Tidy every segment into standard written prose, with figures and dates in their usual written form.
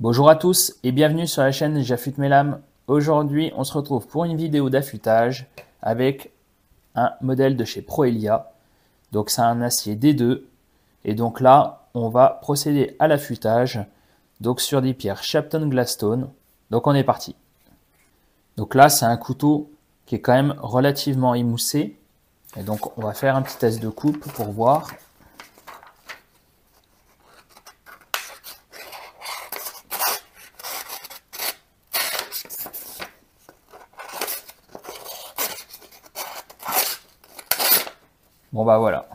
Bonjour à tous et bienvenue sur la chaîne J'affûte mes lames. Aujourd'hui, on se retrouve pour une vidéo d'affûtage avec un modèle de chez Proelia. Donc, c'est un acier D2. Et donc là, on va procéder à l'affûtage donc sur des pierres Shapton Gladstone. Donc, on est parti. Donc là, c'est un couteau qui est quand même relativement émoussé. Et donc, on va faire un petit test de coupe pour voir. Bon bah voilà,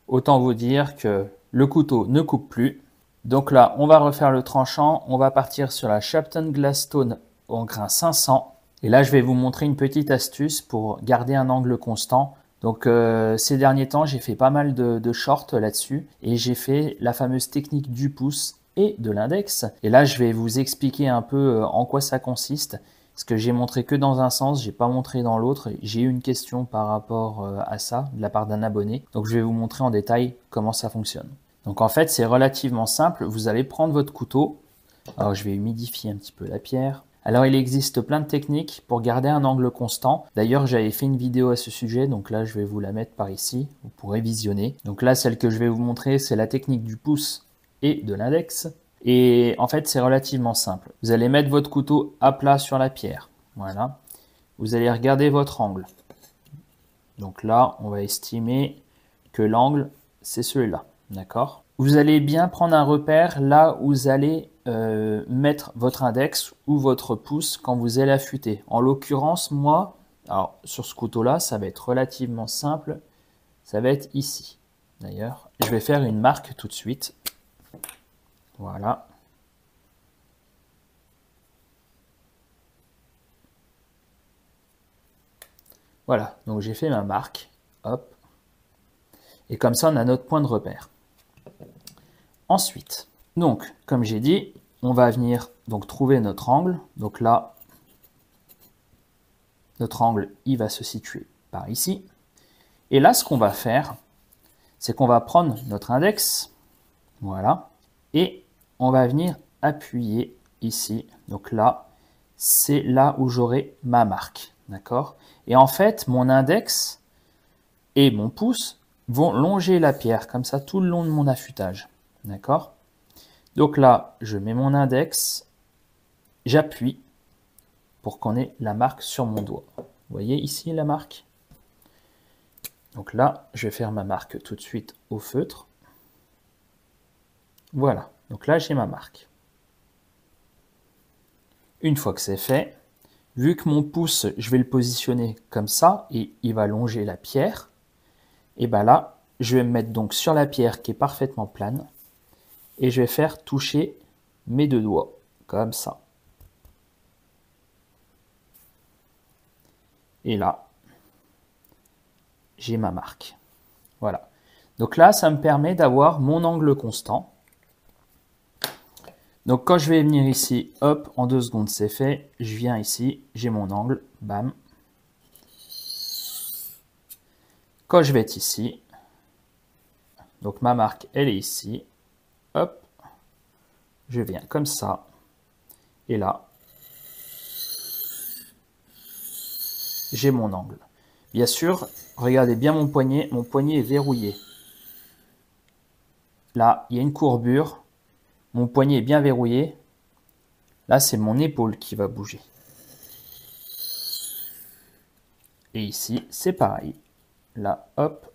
autant vous dire que le couteau ne coupe plus. Donc là, on va refaire le tranchant, on va partir sur la Shapton Gladstone en grain 500. Et là, je vais vous montrer une petite astuce pour garder un angle constant. Donc ces derniers temps, j'ai fait pas mal de shorts là-dessus et j'ai fait la fameuse technique du pouce et de l'index. Et là, je vais vous expliquer un peu en quoi ça consiste. Parce que j'ai montré que dans un sens, j'ai pas montré dans l'autre. J'ai eu une question par rapport à ça de la part d'un abonné. Donc je vais vous montrer en détail comment ça fonctionne. Donc en fait, c'est relativement simple. Vous allez prendre votre couteau. Alors je vais humidifier un petit peu la pierre. Alors il existe plein de techniques pour garder un angle constant. D'ailleurs, j'avais fait une vidéo à ce sujet, donc là je vais vous la mettre par ici. Vous pourrez visionner. Donc là, celle que je vais vous montrer, c'est la technique du pouce et de l'index. Et en fait, c'est relativement simple. Vous allez mettre votre couteau à plat sur la pierre. Voilà. Vous allez regarder votre angle. Donc là, on va estimer que l'angle, c'est celui-là. D'accord? Vous allez bien prendre un repère là où vous allez mettre votre index ou votre pouce quand vous allez affûter. En l'occurrence, moi, alors sur ce couteau-là, ça va être relativement simple. Ça va être ici. D'ailleurs, je vais faire une marque tout de suite. Voilà. Voilà, donc j'ai fait ma marque. Hop. Et comme ça, on a notre point de repère. Ensuite, donc, comme j'ai dit, on va venir donc trouver notre angle. Donc là, notre angle, il va se situer par ici. Et là, ce qu'on va faire, c'est qu'on va prendre notre index. Voilà. Et on va venir appuyer ici. Donc là, c'est là où j'aurai ma marque. D'accord? Et en fait, mon index et mon pouce vont longer la pierre, comme ça, tout le long de mon affûtage. D'accord? Donc là, je mets mon index, j'appuie pour qu'on ait la marque sur mon doigt. Vous voyez ici la marque? Donc là, je vais faire ma marque tout de suite au feutre. Voilà, donc là, j'ai ma marque. Une fois que c'est fait, vu que mon pouce, je vais le positionner comme ça et il va longer la pierre, et bien là, je vais me mettre donc sur la pierre qui est parfaitement plane et je vais faire toucher mes deux doigts, comme ça. Et là, j'ai ma marque. Voilà. Donc là, ça me permet d'avoir mon angle constant. Donc quand je vais venir ici, hop, en 2 secondes c'est fait. Je viens ici, j'ai mon angle, bam. Quand je vais être ici, donc ma marque, elle est ici. Hop, je viens comme ça. Et là, j'ai mon angle. Bien sûr, regardez bien mon poignet est verrouillé. Là, il y a une courbure. Mon poignet est bien verrouillé. Là, c'est mon épaule qui va bouger. Et ici, c'est pareil. Là, hop,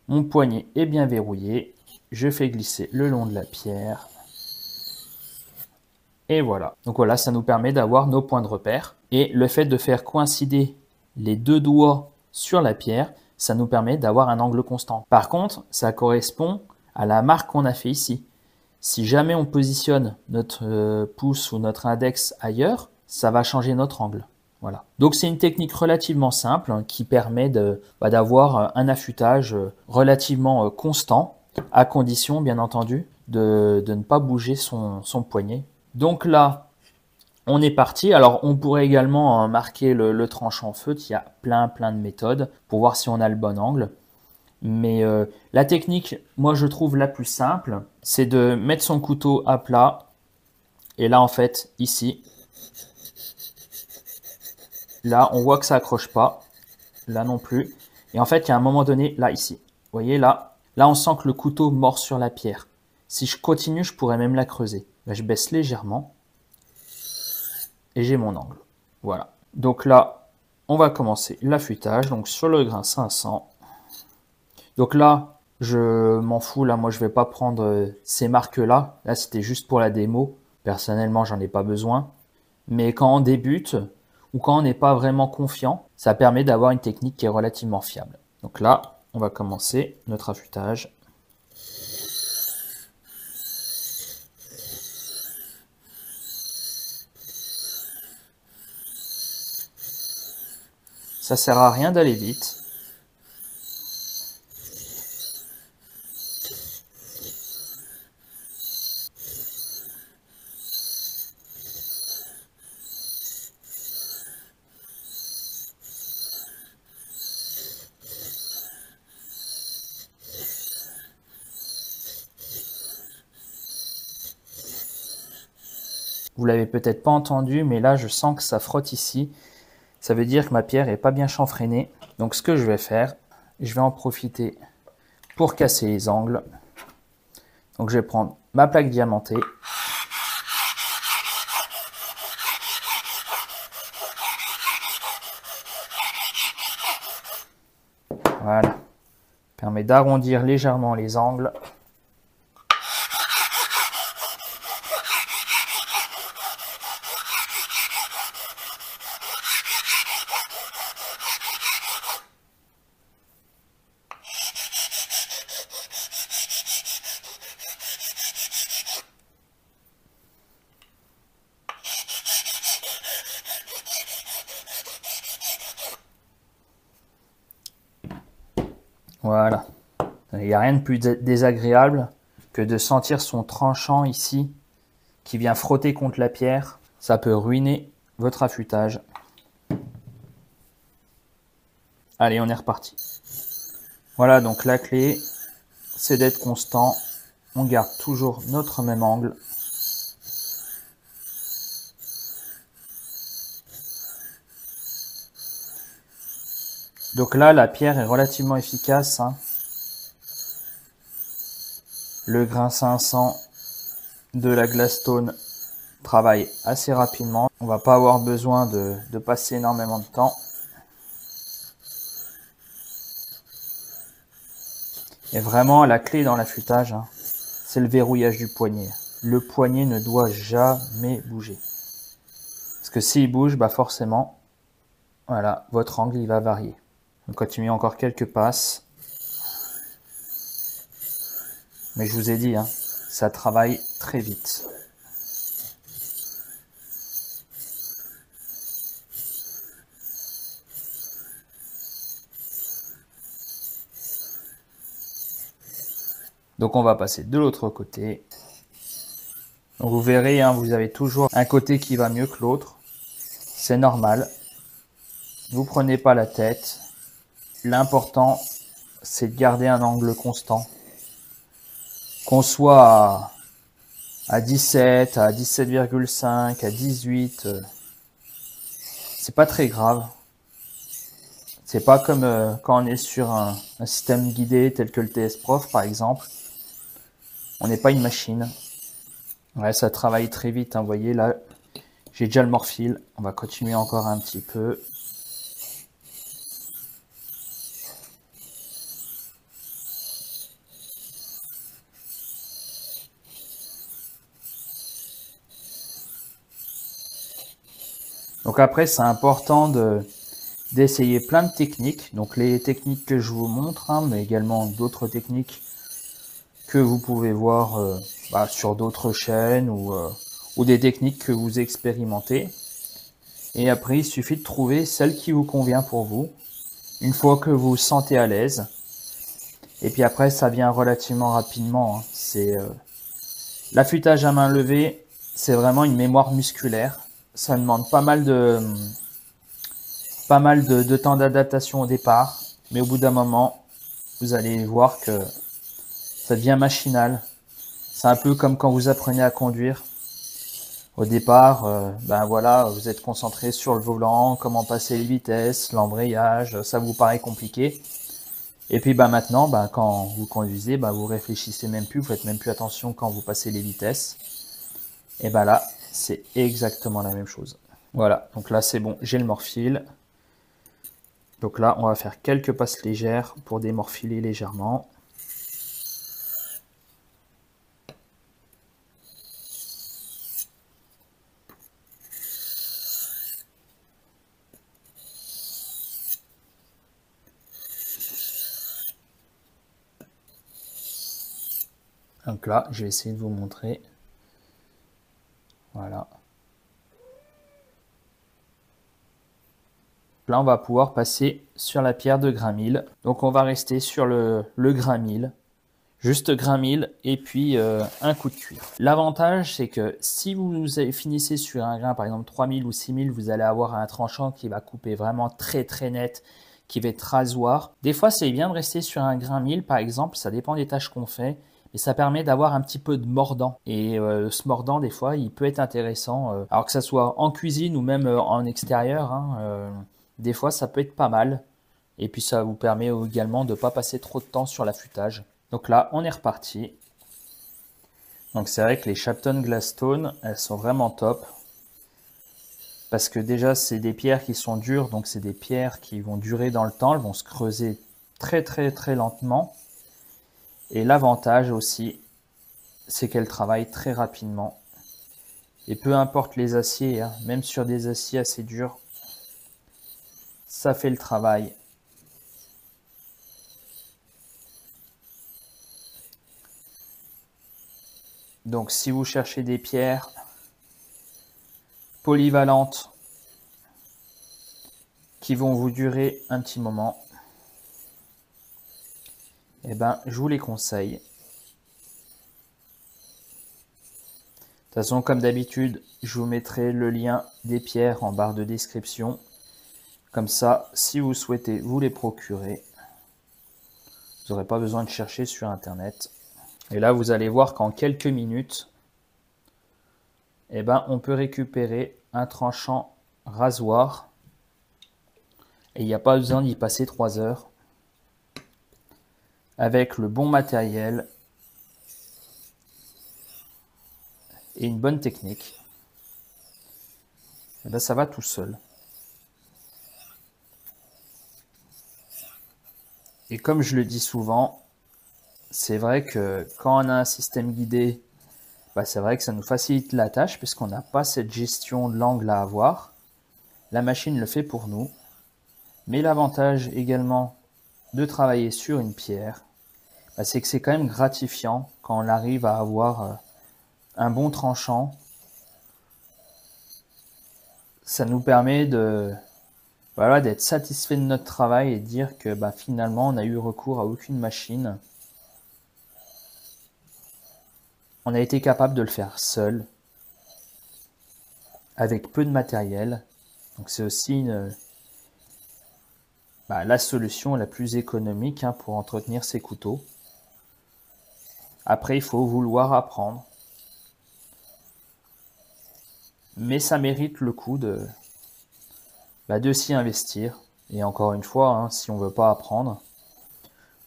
mon poignet est bien verrouillé. Je fais glisser le long de la pierre. Et voilà. Donc voilà, ça nous permet d'avoir nos points de repère. Et le fait de faire coïncider les deux doigts sur la pierre, ça nous permet d'avoir un angle constant. Par contre, ça correspond à la marque qu'on a fait ici. Si jamais on positionne notre pouce ou notre index ailleurs, ça va changer notre angle. Voilà. Donc c'est une technique relativement simple qui permet d'avoir un affûtage relativement constant, à condition bien entendu de ne pas bouger son poignet. Donc là, on est parti. Alors on pourrait également marquer le tranchant feutre. Il y a plein de méthodes pour voir si on a le bon angle. Mais la technique, moi je trouve la plus simple, c'est de mettre son couteau à plat, Et là, en fait, ici, là, on voit que ça accroche pas. Là non plus. Et en fait, il y a un moment donné, là, ici. Vous voyez, là, on sent que le couteau mord sur la pierre. Si je continue, je pourrais même la creuser. Là, je baisse légèrement. Et j'ai mon angle. Voilà. Donc là, on va commencer l'affûtage. Donc sur le grain 500. Donc là, je m'en fous. Là, moi, je vais pas prendre ces marques-là. Là, c'était juste pour la démo. Personnellement, j'en ai pas besoin. Mais quand on débute ou quand on n'est pas vraiment confiant, ça permet d'avoir une technique qui est relativement fiable. Donc là, on va commencer notre affûtage. Ça sert à rien d'aller vite. Vous l'avez peut-être pas entendu, mais là, je sens que ça frotte ici. Ça veut dire que ma pierre est pas bien chanfreinée. Donc, ce que je vais faire, je vais en profiter pour casser les angles. Donc, je vais prendre ma plaque diamantée. Voilà. Permet d'arrondir légèrement les angles. Voilà. Il n'y a rien de plus désagréable que de sentir son tranchant ici qui vient frotter contre la pierre. Ça peut ruiner votre affûtage. Allez, on est reparti. Voilà, donc la clé, c'est d'être constant. On garde toujours notre même angle. Donc là, la pierre est relativement efficace. Le grain 500 de la Glasstone travaille assez rapidement. On va pas avoir besoin de passer énormément de temps. Et vraiment, la clé dans l'affûtage, c'est le verrouillage du poignet. Le poignet ne doit jamais bouger. Parce que s'il bouge, bah forcément, voilà, votre angle il va varier. On continue encore quelques passes. Mais je vous ai dit, ça travaille très vite. Donc on va passer de l'autre côté. Donc vous verrez, vous avez toujours un côté qui va mieux que l'autre. C'est normal. Vous prenez pas la tête. L'important, c'est de garder un angle constant. Qu'on soit à 17, à 17,5, à 18, c'est pas très grave. C'est pas comme quand on est sur un système guidé tel que le TS Prof par exemple. On n'est pas une machine. Ouais, ça travaille très vite, vous voyez là, j'ai déjà le morphile. On va continuer encore un petit peu. Donc après, c'est important d'essayer plein de techniques. Donc les techniques que je vous montre, mais également d'autres techniques que vous pouvez voir sur d'autres chaînes ou des techniques que vous expérimentez. Et après, il suffit de trouver celle qui vous convient pour vous. Une fois que vous vous sentez à l'aise. Et puis après, ça vient relativement rapidement. C'est l'affûtage à main levée, c'est vraiment une mémoire musculaire. Ça demande pas mal de temps d'adaptation au départ. Mais au bout d'un moment, vous allez voir que ça devient machinal. C'est un peu comme quand vous apprenez à conduire. Au départ, ben voilà, vous êtes concentré sur le volant, comment passer les vitesses, l'embrayage, ça vous paraît compliqué. Et puis ben maintenant, ben, quand vous conduisez, ben, vous réfléchissez même plus, vous faites même plus attention quand vous passez les vitesses. Et ben là, c'est exactement la même chose. Voilà, donc là c'est bon, j'ai le morphile. Donc là, on va faire quelques passes légères pour démorphiler légèrement. Donc là, je vais essayer de vous montrer. Voilà. Là, on va pouvoir passer sur la pierre de grain 1000. Donc on va rester sur le grain 1000. Juste grain 1000 et puis un coup de cuir. L'avantage, c'est que si vous finissez sur un grain, par exemple 3000 ou 6000, vous allez avoir un tranchant qui va couper vraiment très très net, qui va être rasoir. Des fois, c'est bien de rester sur un grain 1000, par exemple, ça dépend des tâches qu'on fait, mais ça permet d'avoir un petit peu de mordant. Et ce mordant, des fois, il peut être intéressant, alors que ça soit en cuisine ou même en extérieur, hein, des fois, ça peut être pas mal. Et puis, ça vous permet également de ne pas passer trop de temps sur l'affûtage. Donc là, on est reparti. Donc c'est vrai que les Shapton Gladstone, elles sont vraiment top. Parce que déjà, c'est des pierres qui sont dures, donc c'est des pierres qui vont durer dans le temps, elles vont se creuser très très très lentement. Et l'avantage aussi, c'est qu'elles travaillent très rapidement. Et peu importe les aciers, hein, même sur des aciers assez durs, ça fait le travail. Donc si vous cherchez des pierres polyvalentes qui vont vous durer un petit moment, eh ben, je vous les conseille. De toute façon, comme d'habitude, je vous mettrai le lien des pierres en barre de description. Comme ça, si vous souhaitez vous les procurer, vous n'aurez pas besoin de chercher sur Internet. Et là, vous allez voir qu'en quelques minutes, eh ben, on peut récupérer un tranchant rasoir. Et il n'y a pas besoin d'y passer 3 heures. Avec le bon matériel et une bonne technique, eh ben, ça va tout seul. Et comme je le dis souvent, c'est vrai que quand on a un système guidé, bah, c'est vrai que ça nous facilite la tâche puisqu'on n'a pas cette gestion de l'angle à avoir. La machine le fait pour nous. Mais l'avantage également de travailler sur une pierre, bah, c'est que c'est quand même gratifiant quand on arrive à avoir un bon tranchant. Ça nous permet voilà, d'être satisfait de notre travail et de dire que bah, finalement on n'a eu recours à aucune machine. On a été capable de le faire seul, avec peu de matériel. Donc c'est aussi la solution la plus économique, hein, pour entretenir ces couteaux. Après, il faut vouloir apprendre. Mais ça mérite le coup de s'y investir. Et encore une fois, hein, si on ne veut pas apprendre,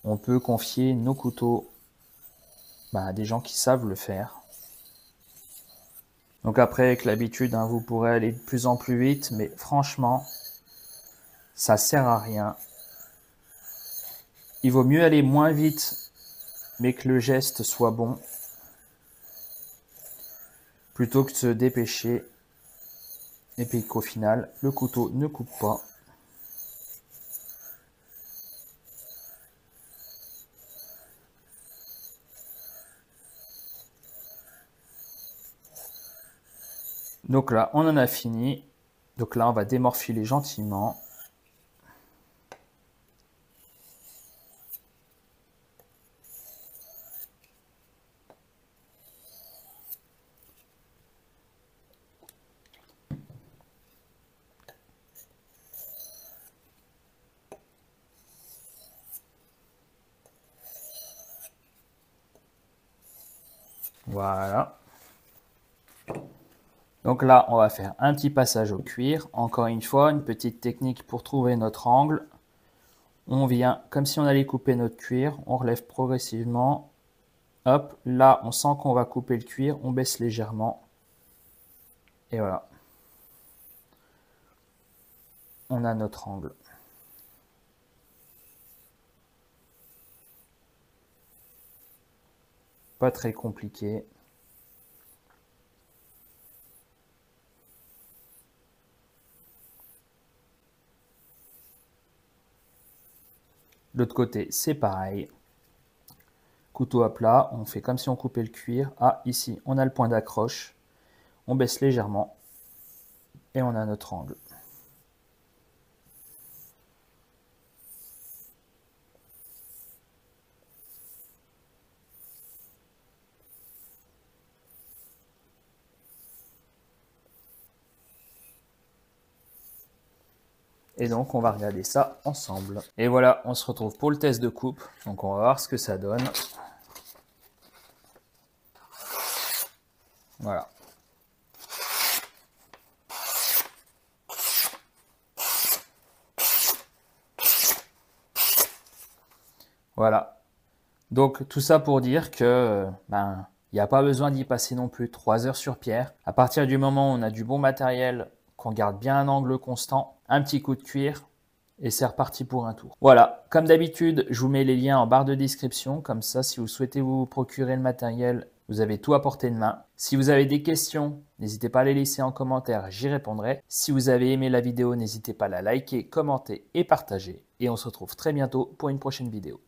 on peut confier nos couteaux à des gens qui savent le faire. Donc après, avec l'habitude, hein, vous pourrez aller de plus en plus vite, mais franchement, ça sert à rien. Il vaut mieux aller moins vite, mais que le geste soit bon, plutôt que de se dépêcher, et puis qu'au final, le couteau ne coupe pas. Donc là, on en a fini. Donc là, on va démorphiler gentiment. Voilà. Donc là, on va faire un petit passage au cuir. Encore une fois, une petite technique pour trouver notre angle. On vient, comme si on allait couper notre cuir, on relève progressivement. Hop, là, on sent qu'on va couper le cuir, on baisse légèrement. Et voilà. On a notre angle. Pas très compliqué. L'autre côté, c'est pareil. Couteau à plat, on fait comme si on coupait le cuir. Ah, ici, on a le point d'accroche. On baisse légèrement. Et on a notre angle. Et donc, on va regarder ça ensemble. Et voilà, on se retrouve pour le test de coupe. Donc, on va voir ce que ça donne. Voilà. Voilà. Donc, tout ça pour dire que, il n'y a pas besoin d'y passer non plus 3 heures sur pierre. À partir du moment où on a du bon matériel, qu'on garde bien un angle constant, un petit coup de cuir, et c'est reparti pour un tour. Voilà, comme d'habitude, je vous mets les liens en barre de description. Comme ça, si vous souhaitez vous procurer le matériel, vous avez tout à portée de main. Si vous avez des questions, n'hésitez pas à les laisser en commentaire, j'y répondrai. Si vous avez aimé la vidéo, n'hésitez pas à la liker, commenter et partager. Et on se retrouve très bientôt pour une prochaine vidéo.